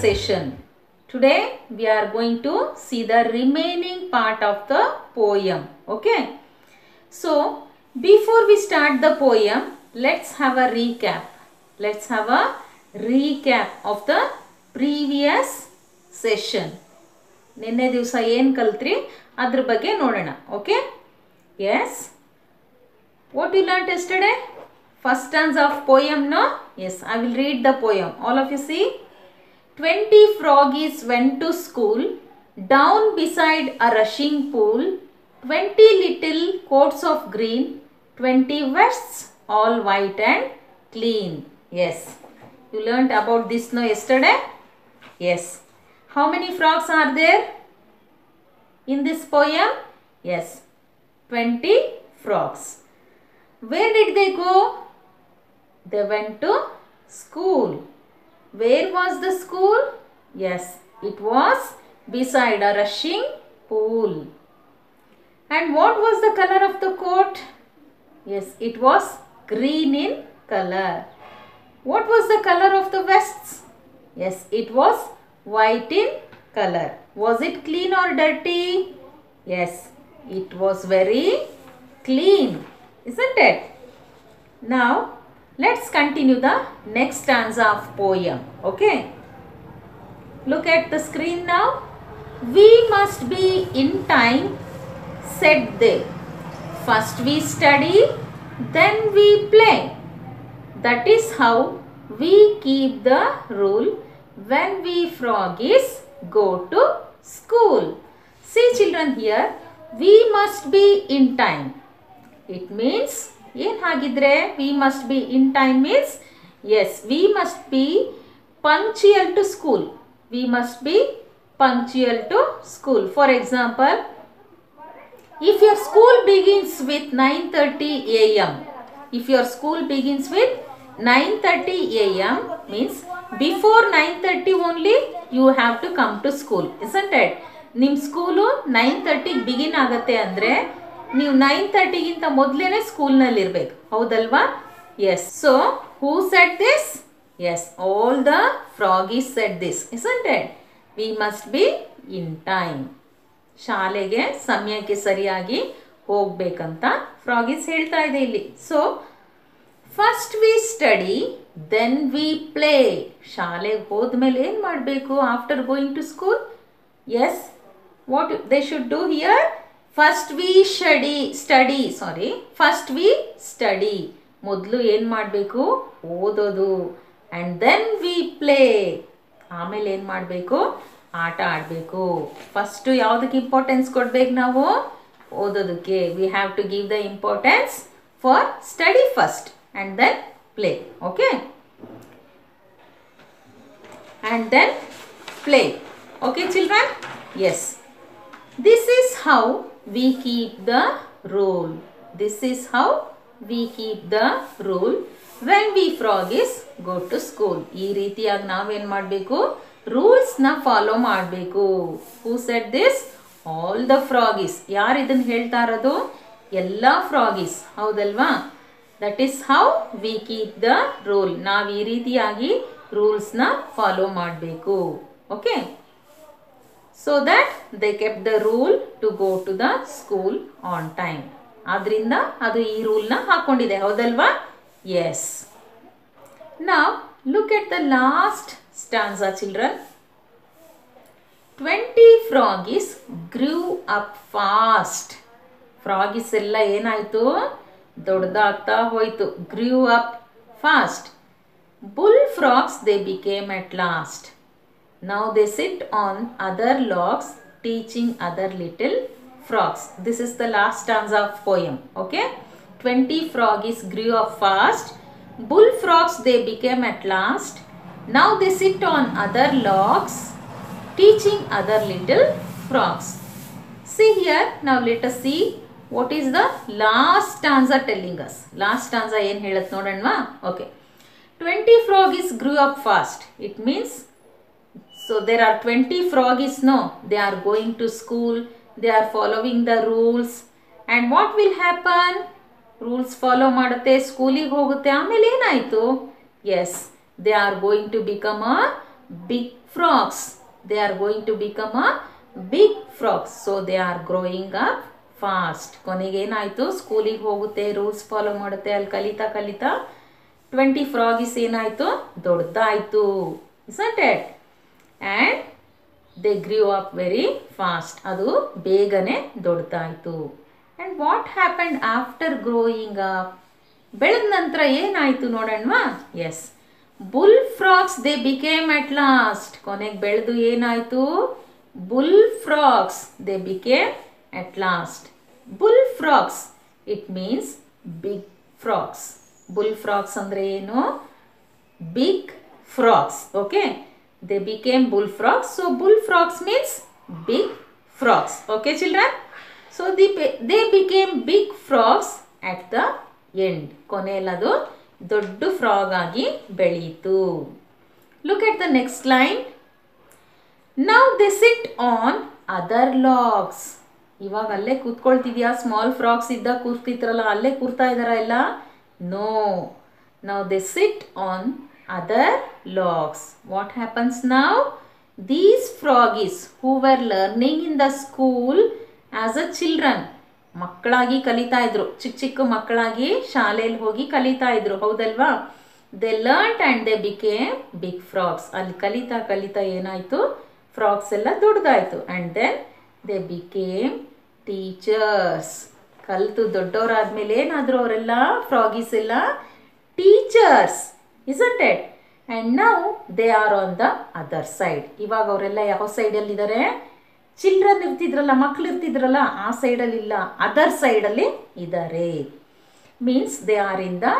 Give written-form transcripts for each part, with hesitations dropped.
session. Today we are going to see the remaining part of the poem. Okay. So before we start the poem, let's have a recap. Let's have a recap of the previous session. ನಿನ್ನೆ ದಿವಸ ಏನು ಕಲ್ತ್ರಿ ಅದ್ರ ಬಗ್ಗೆ ನೋಡೋಣ. Okay? Yes. What you learnt yesterday? First stanza of poem, no? Yes, I will read the poem. All of you see? 20 froggies went to school, down beside a rushing pool. 20 little coats of green, 20 vests, all white and clean. Yes. You learnt about this, no, yesterday? Yes. How many frogs are there in this poem? Yes, 20 frogs. Where did they go? They went to school. Where was the school? Yes, it was beside a rushing pool. And what was the color of the coat? Yes, it was green in color. What was the color of the vests? Yes, it was white in color. Was it clean or dirty? Yes, it was very clean, isn't it? Now let's continue the next stanza of poem. Okay, look at the screen now. We must be in time, said they. First we study, then we play. That is how we keep the rule when we froggies go to school. See children, here we must be in time. It means yen hagidre we must be in time means yes, we must be punctual to school. We must be punctual to school. For example, if your school begins with 9:30 a.m. if your school begins with 9:30 a.m. means before 9:30 only you have to come to school, isn't it? ನಿಮ್ಮ school 9:30 begin ಆಗುತ್ತೆ ಅಂದರೆ ನೀವು 9:30 ಗಿಂತ ಮೊದಲೇನೆ ಸ್ಕೂಲ್ನಲ್ಲಿ ಇರಬೇಕು, ಹೌದಲ್ವಾ? Yes. So who said this? Yes, all the froggies said this, isn't it? We must be in time. ಶಾಲೆಗೆ ಸಮಯಕ್ಕೆ ಸರಿಯಾಗಿ ಹೋಗ್ಬೇಕಂತ ಫ್ರಾಗೀಸ್ ಹೇಳ್ತಾ ಇದೆ ಇಲ್ಲಿ. So first we study, then we play. ಶಾಲೆಗೆ ಹೋದ್ಮೇಲೆ ಏನು ಮಾಡಬೇಕು after going to school? Yes, what they should do here? First we study. ಮೊದಲು ಏನು ಮಾಡಬೇಕು? ಓದೋದು. And then we play. ಆಮೇಲೆ ಏನು ಮಾಡಬೇಕು? ಆಟ ಆಡಬೇಕು. ಫಸ್ಟು ಯಾವುದಕ್ಕೆ ಇಂಪಾರ್ಟೆನ್ಸ್ ಕೊಡ್ಬೇಕು ನಾವು? ಓದೋದಕ್ಕೆ. We have to give the importance for study first and then play. Okay, and then play. Okay children? Yes, this is how we keep the rule. This is how we keep the rule when we froggies go to school. ಈ ರೀತಿಯಾಗಿ ನಾವೇನು ಮಾಡಬೇಕು? ರೂಲ್ಸ್ನ follow ಮಾಡಬೇಕು. Who said this? All the froggies. ಯಾರು ಇದನ್ನು ಹೇಳ್ತಾ ಇರೋದು? ಎಲ್ಲ ಫ್ರಾಗೀಸ್, ಹೌದಲ್ವಾ? That is how we keep the rule. ನಾವು ಈ ರೀತಿಯಾಗಿ ರೂಲ್ಸ್ನ ಫಾಲೋ ಮಾಡಬೇಕು. Okay, so that they kept the rule to go to the school on time. ಆದ್ರಿಂದ ಅದು ಈ ರೂಲ್ನ ಹಾಕೊಂಡಿದೆ, ಹೌದಲ್ವಾ? ಎಸ್. ನಾವ್ look at the last stanza children. 20 froggies grew up fast. Froggies ಎಲ್ಲ ಏನಾಯ್ತು? ದೊಡ್ಡದಾಗ್ತಾ ಹೋಯ್ತು. Grew up fast. Bull frogs they became at last. Now they sit on other logs teaching other little frogs. This is the last stanza of poem. Okay, 20 froggies grew up fast. Bull frogs they became at last. Now they sit on other logs teaching other little frogs. See here, now let us see what is the last stanza telling us. Last stanza ಏನು ಹೇಳುತ್ತೆ ನೋಡೋಣವಾ? Okay, 20 froggies grew up fast. It means, so there are 20 froggies, no, they are going to school, they are following the rules, and what will happen? Rules follow ಮಾಡುತ್ತೆ, ಸ್ಕೂಲಿಗೆ ಹೋಗುತ್ತೆ, ಆಮೇಲೆ ಏನಾಯಿತು? Yes, they are going to become a big frogs. They are going to become a big frogs. So they are growing up fast. ಕೊನೆಗೆ ಏನಾಯಿತು, ಸ್ಕೂಲಿಗೆ ಹೋಗುತ್ತೆ, rules follow ಮಾಡುತ್ತೆ, ಅಲ್ಲಿ ಕಲಿತಾ ಕಲಿತಾ 20 ಫ್ರಾಗೀಸ್ ಏನಾಯಿತು, ದೊಡ್ಡದಾಯಿತು. isn't it? And they grew up very fast. ಅದು ಬೇಗನೆ ದೊಡ್ಡದಾಯಿತು. And what happened after growing up? ಬೆಳೆದ ನಂತರ ಏನಾಯಿತು ನೋಡೋಣವಾ? Yes, bull frogs they became at last. ಕೊನೆಗೆ ಬೆಳೆದು ಏನಾಯಿತು, bull frogs they became at last. Bull frogs, it means big frogs. Bull frogs ಅಂದ್ರೆ ಏನು? Big frogs. Okay, they became bull frogs. So bull frogs means big frogs. Okay children, so they became big frogs at the end. ಕೊನೆಯಲ್ಲಿ ಅದು ದೊಡ್ಡ frog ಆಗಿ ಬೆಳೆಯಿತು. Look at the next line. Now they sit on other logs. ಇವಾಗ ಅಲ್ಲೇ ಕೂತ್ಕೊಳ್ತಿದ್ಯಾ? Small frogs ಇದ್ದಾಗ ಕೂರ್ತಿದ್ರಲ್ಲ, ಅಲ್ಲೇ ಕೂರ್ತಾ ಇದಾರ ಎಲ್ಲ? No. Now they sit on other logs. What happens now? These froggies who were learning in the school as a children, ಮಕ್ಕಳಾಗಿ ಕಲಿತಾ ಇದ್ರು, ಚಿಕ್ಕ ಚಿಕ್ಕ ಮಕ್ಕಳಾಗಿ ಶಾಲೆಯಲ್ಲಿ ಹೋಗಿ ಕಲಿತಾ ಇದ್ರು, ಹೌದಲ್ವಾ? They learned and they became big frogs. ಅಲ್ಲಿ ಕಲಿತಾ ಕಲಿತಾ ಏನಾಯ್ತು, ಫ್ರಾಗ್ಸ್ ಎಲ್ಲ ದೊಡ್ಡದಾಯ್ತು. And then they became teachers. ಕಲಿತು ದೊಡ್ಡವರಾದ್ಮೇಲೆ ಏನಾದ್ರು ಅವರೆಲ್ಲ ಫ್ರಾಗೀಸ್ ಎಲ್ಲ teachers, isn't it? And now they are on the other side. ಇವಾಗ ಅವರೆಲ್ಲ ಯಾವ ಸೈಡಲ್ಲಿ ಇದ್ದಾರೆ? ಚಿಲ್ಡ್ರನ್ ಇರ್ತಿದ್ರಲ್ಲ, ಮಕ್ಳು ಇರ್ತಿದ್ರಲ್ಲ, ಆ ಸೈಡಲ್ಲಿ ಇಲ್ಲ, ಅದರ್ ಸೈಡಲ್ಲಿ ಇದ್ದಾರೆ. Means they are in the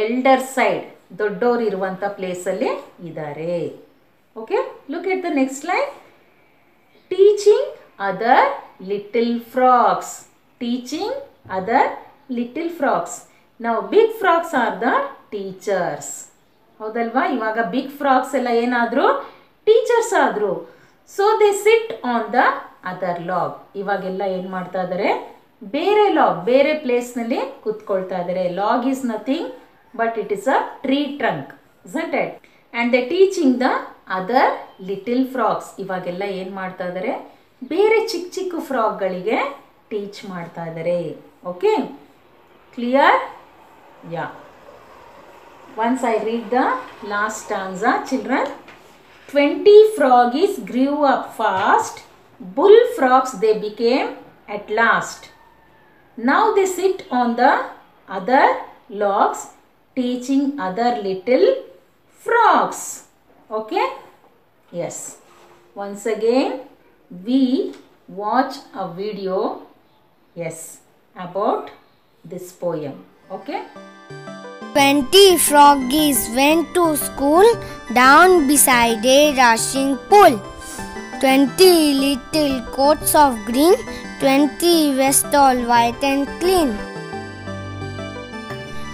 elder side, ದೊಡ್ಡವರು ಇರುವಂಥ ಪ್ಲೇಸಲ್ಲಿ ಇದ್ದಾರೆ. Okay, look at the next line. Teaching other little frogs. Teaching other little frogs. ನಾವು big frogs are the teachers, ಹೌದಲ್ವಾ? ಇವಾಗ ಬಿಗ್ ಫ್ರಾಗ್ಸ್ ಎಲ್ಲ ಏನಾದ್ರು ಟೀಚರ್ಸ್ ಆದ್ರು. So they sit on the other log. ಇವಾಗೆಲ್ಲ ಏನು ಮಾಡ್ತಾ ಇದ್ದಾರೆ? ಬೇರೆ ಲಾಗ್, ಬೇರೆ ಪ್ಲೇಸ್ನಲ್ಲಿ ಕೂತ್ಕೊಳ್ತಾ ಇದ್ದಾರೆ. Log is nothing but it is a tree trunk, isn't it? And they teaching the other little frogs. ಇವಾಗೆಲ್ಲ ಏನು ಮಾಡ್ತಾ ಇದ್ದಾರೆ? ಬೇರೆ ಚಿಕ್ಕ ಚಿಕ್ಕ ಫ್ರಾಗ್ಗಳಿಗೆ ಟೀಚ್ ಮಾಡ್ತಾ ಇದ್ದಾರೆ. Okay, clear? Yeah. Once I read the last stanza, children. 20 froggies grew up fast. Bull frogs they became at last. Now they sit on the other logs, teaching other little frogs. Okay? Yes. Once again, we watch a video, yes, about this poem. Okay? 20 froggies went to school down beside a rushing pool. 20 little coats of green, 20 vests all white and clean.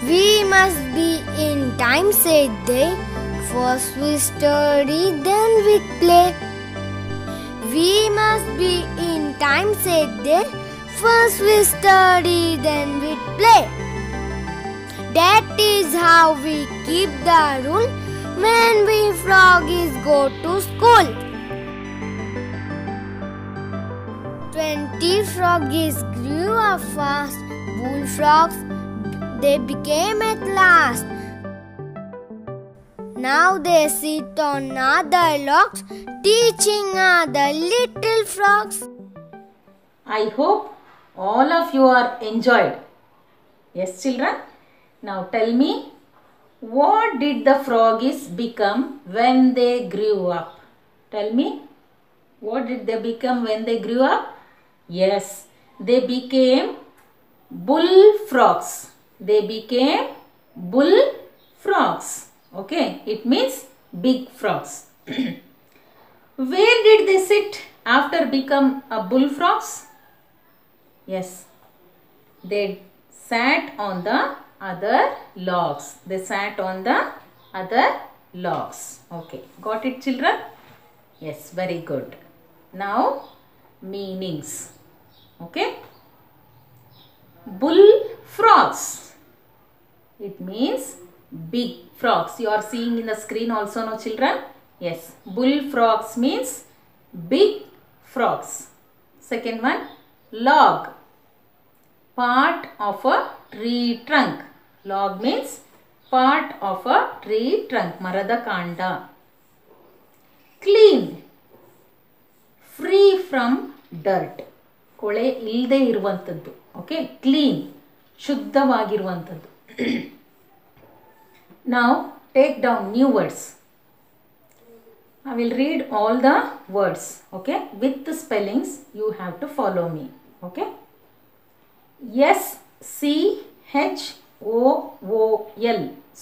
We must be in time, said they. First we study, then we play. We must be in time, said they. First we study, then we play. That is how we keep the rule when we froggies go to school. 20 froggies grew up fast. Bullfrogs they became at last. Now they sit on other logs, teaching other little frogs. I hope all of you are enjoyed. Yes, children? Now tell me, what did the froggies become when they grew up? Tell me, what did they become when they grew up? Yes, they became bullfrogs. They became bullfrogs. Okay, it means big frogs. Where did they sit after become a bullfrogs? Yes, they sat on the other logs. They sat on the other logs. Okay, got it children? Yes, very good. Now meanings. Okay, bullfrogs, it means big frogs. You are seeing in the screen also, no children? Yes, bullfrogs means big frogs. Second one, log, part of a tree trunk. Log means part of a tree trunk, marada kanda. Clean, free from dirt, ಕೊಳೆ ಇಲ್ಲದೆ ಇರುವಂಥದ್ದು. Okay, clean, ಶುದ್ಧವಾಗಿರುವಂಥದ್ದು. Now take down new words. I will read all the words, okay, with the spellings. You have to follow me, okay. SCHOOL,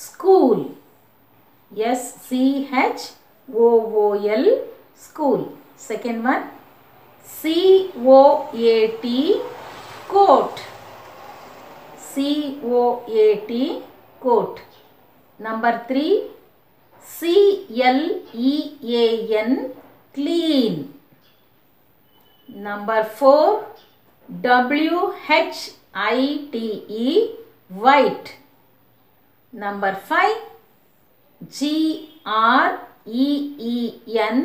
school. SCHOOL, school. Second one, COAT, coat. COAT, coat. Number 3, CLEAN, clean. Number 4, WHITE, white. Number 5, GREEN,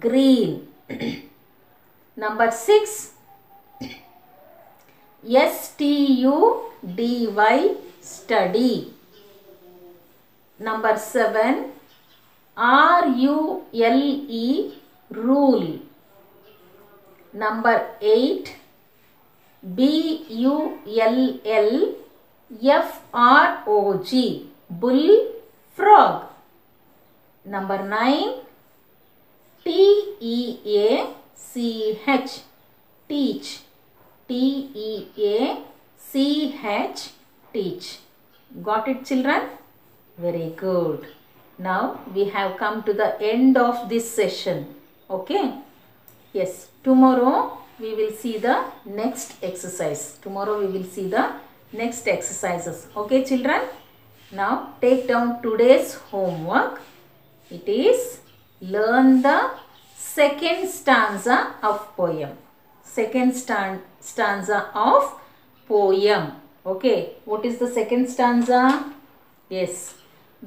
green. Number 6, STUDY, study. Number 7, RULE, rule. Number 8, BULLFROG, bull frog. Number 9, TEACH, teach. TEACH, teach. Got it, children? Very good. Now we have come to the end of this session. Okay? Yes, tomorrow we will see the next exercise. Tomorrow we will see the next exercises. Okay, children? Now take down today's homework. It is learn the second stanza of poem. Second stanza of poem. Okay, what is the second stanza? Yes,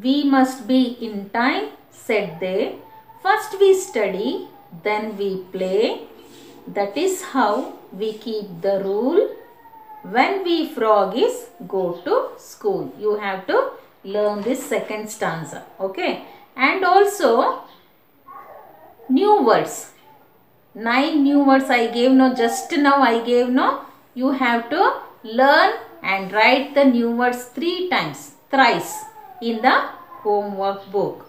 we must be in time, said they. First we study, then we play. That is how we keep the rule. When we frog is go to school. You have to learn this second stanza. Okay, and also new words. 9 new words I gave no, just now I gave no. You have to learn and write the new words 3 times, thrice in the homework book.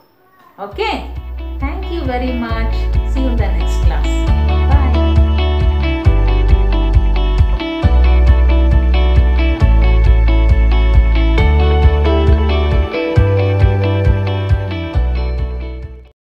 Okay, thank you very much. See you in the next class.